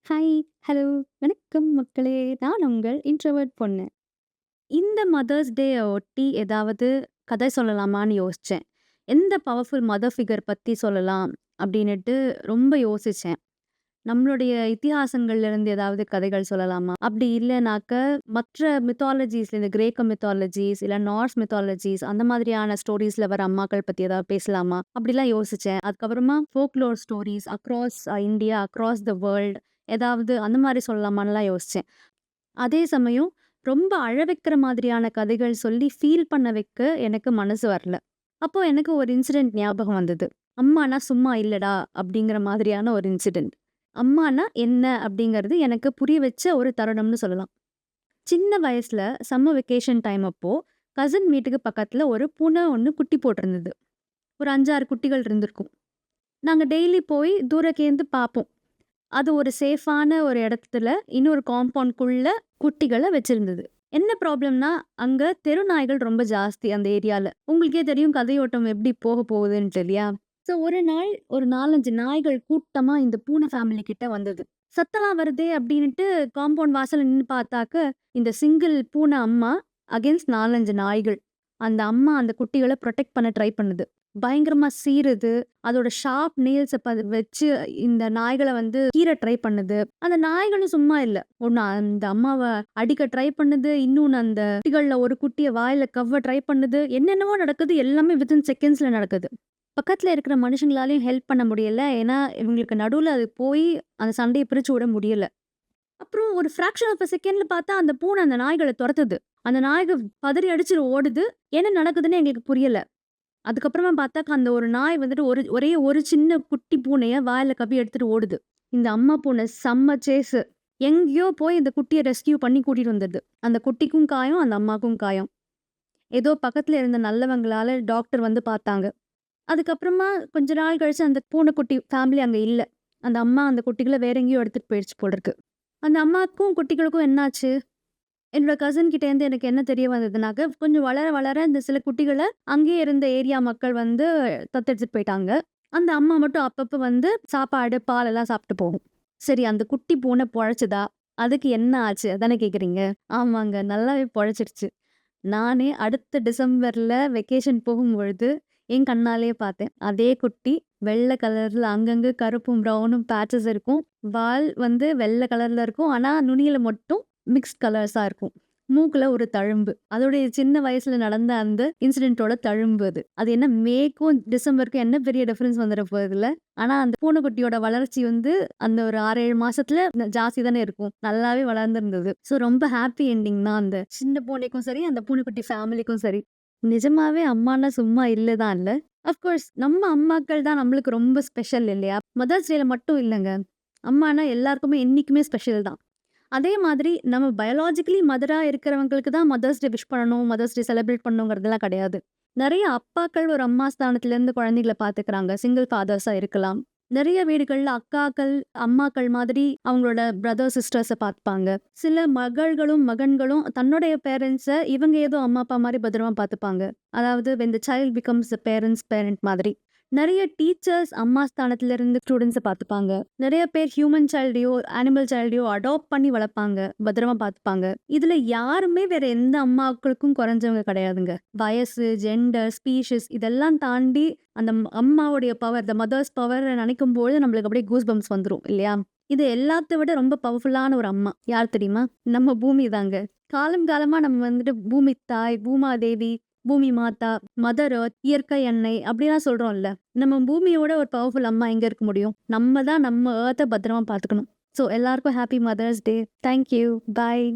Hi, hello, வணக்கம் மக்களே! நான் உங்கள் இன்ட்ரோவர்ட் பொண்ணு. இந்த மதர்ஸ் டே ஒட்டி ஏதாவது கதை சொல்லலாமான்னு யோசிச்சேன். எந்த பவர்ஃபுல் மதர் ஃபிகர் பத்தி சொல்லலாம் அப்டின்னுட்டு ரொம்ப யோசிச்சேன். நம்மளுடைய இதிகாசங்கள்ல இருந்து ஏதாவது கதைகள் சொல்லலாமா? அப்டி இல்லனாக்க மற்ற மித்தாலஜிஸ்ல இந்த கிரேக்க மித்தாலஜிஸ், இல்ல நார்ஸ் மித்தாலஜிஸ் அந்த மாதிரியான ஸ்டோரீஸ்ல வர அம்மாக்கள் பத்தி ஏதாவது பேசலாமா? அப்டிலாம் யோசிச்சேன். அதுக்கப்புறமா folklore stories across India, across the world ஏதாவது அந்த மாரி சொல்லலாமான்லாம் யோசிச்சேன். அதே சமயம் ரொம்ப அழ வைக்கிற மாதிரியான கதைகள் சொல்லி ஃபீல் பண்ண வைக்க எனக்கு மனசு வரல. அப்போ எனக்கு ஒரு இன்சிடென்ட் ஞாபகம் வந்தது. "அம்மானா சும்மா இல்லடா" அப்படிங்கிற மாதிரியான ஒரு இன்சிடென்ட். அம்மானா என்ன அப்படிங்கிறது எனக்கு புரிய வச்ச ஒரு தருணம்னு சொல்லலாம். சின்ன வயசுல சம்மர் வெக்கேஷன் டைம் அப்போ கசின் வீட்டுக்கு பக்கத்துல ஒரு பூனை ஒண்ணு குட்டி போட்டிருந்தது. ஒரு 5, 6 குட்டிகள் இருந்திருக்கும். நாங்க டெய்லி போய் தூரக்கேந்து பார்ப்போம். அது ஒரு சேஃபான ஒரு இடத்துல இன்னொரு காம்பவுண்ட்குள்ள குட்டிகள வச்சிருந்தது. என்ன ப்ராப்ளம்னா, அங்க தெரு நாய்கள் ரொம்ப ஜாஸ்தி அந்த ஏரியால. உங்களுக்கே தெரியும் கதையோட்டம் எப்படி போக போகுதுன்ட்டு இல்லையா? ஸோ ஒரு நாள் ஒரு 4, 5 நாய்கள் கூட்டமா இந்த பூனை ஃபேமிலி கிட்ட வந்தது. சத்தம்லாம் வருதே அப்படின்னுட்டு காம்பவுண்ட் வாசல்ல நின்னு பார்த்தாக்க, இந்த சிங்கிள் பூனை அம்மா அகைன்ஸ்ட் 4, 5 நாய்கள். அந்த அம்மா அந்த குட்டிகள புரொடெக்ட் பண்ண ட்ரை பண்ணுது. பயங்கரமா சீறுது. அதோட ஷார்ப் நெயில்ஸ வச்சு இந்த நாய்கள வந்து கீற ட்ரை பண்ணுது. அந்த நாய்களும் சும்மா இல்ல. ஒண்ணு அந்த அம்மாவ அடிக்க ட்ரை பண்ணுது. இன்னொன்னு அந்த குட்டிகள்ல ஒரு குட்டிய வாயில கவ்வ ட்ரை பண்ணுது. என்னென்னவோ நடக்குது. எல்லாமே வித்தின் செகண்ட்ஸ்ல நடக்குது. பக்கத்துல இருக்கிற மனுஷங்களாலயும் ஹெல்ப் பண்ண முடியல. ஏன்னா, இவங்களுக்கு நடுவுல அது போய் அந்த சண்டைய பிரிச்சு விட முடியல. அப்புறம் ஒரு ஃபிராக்ஷன் ஆஃப் அ செகண்ட்ல பார்த்தா அந்த பூனை அந்த நாய்கள தொரத்துது. அந்த நாய்க பதறி அடிச்சு ஓடுது. என்ன நடக்குதுன்னு எங்களுக்கு புரியல. அதுக்கப்புறமா பார்த்தாக்கா, அந்த ஒரு நாய் வந்துட்டு ஒரே ஒரு சின்ன குட்டி பூனைய வாயில கவ்வி எடுத்துட்டு ஓடுது. இந்த அம்மா பூனை செம்ம சேஸு. எங்கேயோ போய் இந்த குட்டிய ரெஸ்க்யூ பண்ணி கூட்டிட்டு வந்துடுது. அந்த குட்டிக்கும் காயம், அந்த அம்மாக்கும் காயம். ஏதோ பக்கத்துல இருந்த நல்லவங்களால டாக்டர் வந்து பார்த்தாங்க. அதுக்கப்புறமா கொஞ்ச நாள் கழிச்சு அந்த பூனைக்குட்டி ஃபேமிலி அங்க இல்ல. அந்த அம்மா அந்த குட்டிகள வேற எங்கேயோ எடுத்துட்டு போயிடுச்சு போல இருக்கு. அந்த அம்மாக்கும், குட்டிகளுக்கும் என்னாச்சு? என்னோட கசின் கிட்டேருந்து எனக்கு என்ன தெரிய வந்ததுனாக்க, கொஞ்சம் வளர வளர இந்த சில குட்டிகள அங்கேயே இருந்த ஏரியா மக்கள் வந்து தத்தெடுத்துட்டு போயிட்டாங்க. அந்த அம்மா மட்டும் அப்பப்ப வந்து சாப்பாடு, பால் எல்லாம் சாப்பிட்டு போகும். சரி அந்த குட்டி பூனை பொழச்சுதா? அதுக்கு என்ன ஆச்சு? அதானே கேட்குறீங்க? ஆமாங்க. நல்லாவே பொழச்சிடுச்சு. நானே அடுத்த டிசம்பர்ல வெக்கேஷன் போகும்பொழுது, என் கண்ணாலயே பார்த்தேன். அதே குட்டி வெள்ள கலர்ல அங்கங்க கருப்பும், ப்ரவுனும் பேட்சஸ் இருக்கும். வால் வந்து வெள்ள கலர்ல இருக்கும். ஆனா, நுனியில மட்டும் மிக்ஸ்ட் கலர்ஸா இருக்கும். மூக்குல ஒரு தழும்பு. அதோடைய சின்ன வயசுல நடந்த அந்த இன்சிடென்ட்டோட தழும்பு அது. அது என்ன மேக்கும், டிசம்பருக்கும் என்ன பெரிய டிஃபரன்ஸ் வந்துட போகுதுல்ல. ஆனா, அந்த பூனைக்குட்டியோட வளர்ச்சி வந்து அந்த ஒரு 6, 7 மாசத்துல ஜாஸ்தி தானே இருக்கும். நல்லாவே வளர்ந்திருந்தது. ஸோ ரொம்ப ஹாப்பி எண்டிங் தான் அந்த சின்ன பூனைக்கும் சரி, அந்த பூனைக்குட்டி ஃபேமிலிக்கும் சரி. நிஜமாவே அம்மான்னா சும்மா இல்ல தான் இல்ல. அஃப்கோர்ஸ் நம்ம அம்மாக்கள் தான் நம்மளுக்கு ரொம்ப ஸ்பெஷல் இல்லையா? மதர்ஸ் டேல மட்டும் இல்லங்க. அம்மானா எல்லாருக்குமே என்னைக்குமே ஸ்பெஷல் தான். அதே மாதிரி நம்ம பயாலாஜிக்கலி மதரா இருக்கிறவங்களுக்கு தான் மதர்ஸ் டே விஷ் பண்ணணும், மதர்ஸ் டே செலிப்ரேட் பண்ணணுங்கிறதெல்லாம் கிடையாது. நெறைய அப்பாக்கள் ஒரு அம்மா ஸ்தானத்திலேருந்து குழந்தைகள பார்த்துக்கிறாங்க. சிங்கிள் ஃபாதர்ஸா இருக்கலாம். நெறைய வீடுகள்ல அக்காக்கள், அம்மாக்கள் மாதிரி அவங்களோட பிரதர், சிஸ்டர்ஸ பார்த்துப்பாங்க. சில மகள்களும், மகன்களும் தன்னுடைய பேரண்ட்ஸ இவங்க ஏதோ அம்மா, அப்பா மாரி பத்திரமா பார்த்துப்பாங்க. அதாவது when the child becomes the parents parent மாதிரி. நெறைய டீச்சர்ஸ் அம்மா ஸ்தானத்துல இருந்து ஸ்டூடண்ட்ஸ பார்த்துப்பாங்க. நெறைய பேர் ஹியூமன் சைல்டையோ, அனிமல் சைல்டையோ அடாப்ட் பண்ணி வளர்ப்பாங்க. பத்திரமா பார்த்துப்பாங்க. இதுல யாருமே வேற எந்த அம்மாக்களுக்கும் குறைஞ்சவங்க கிடையாதுங்க. வயசு, ஜெண்டர், ஸ்பீஷிஸ் இதெல்லாம் தாண்டி அந்த அம்மாவுடைய பவர், த மதர்ஸ் பவர நினைக்கும்போது நம்மளுக்கு அப்படியே கூஸ் பம்ப்ஸ் வந்துரும் இல்லையா? இது எல்லாத்த விட ரொம்ப பவர்ஃபுல்லான ஒரு அம்மா. யார் தெரியுமா? நம்ம பூமி தாங்க. காலம் காலமா நம்ம வந்துட்டு பூமி தாய், பூமாதேவி, பூமி மாதா, மதர் எர்த், இயற்கை அன்னை அப்படிலாம் சொல்றோம்ல. நம்ம பூமியோட ஒரு பவர்ஃபுல் அம்மா எங்க இருக்க முடியும்? நம்ம தான் நம்ம எர்த்த பத்திரமா பார்த்துக்கணும். ஸோ எல்லாருக்கும் happy mother's day. Thank you. Bye.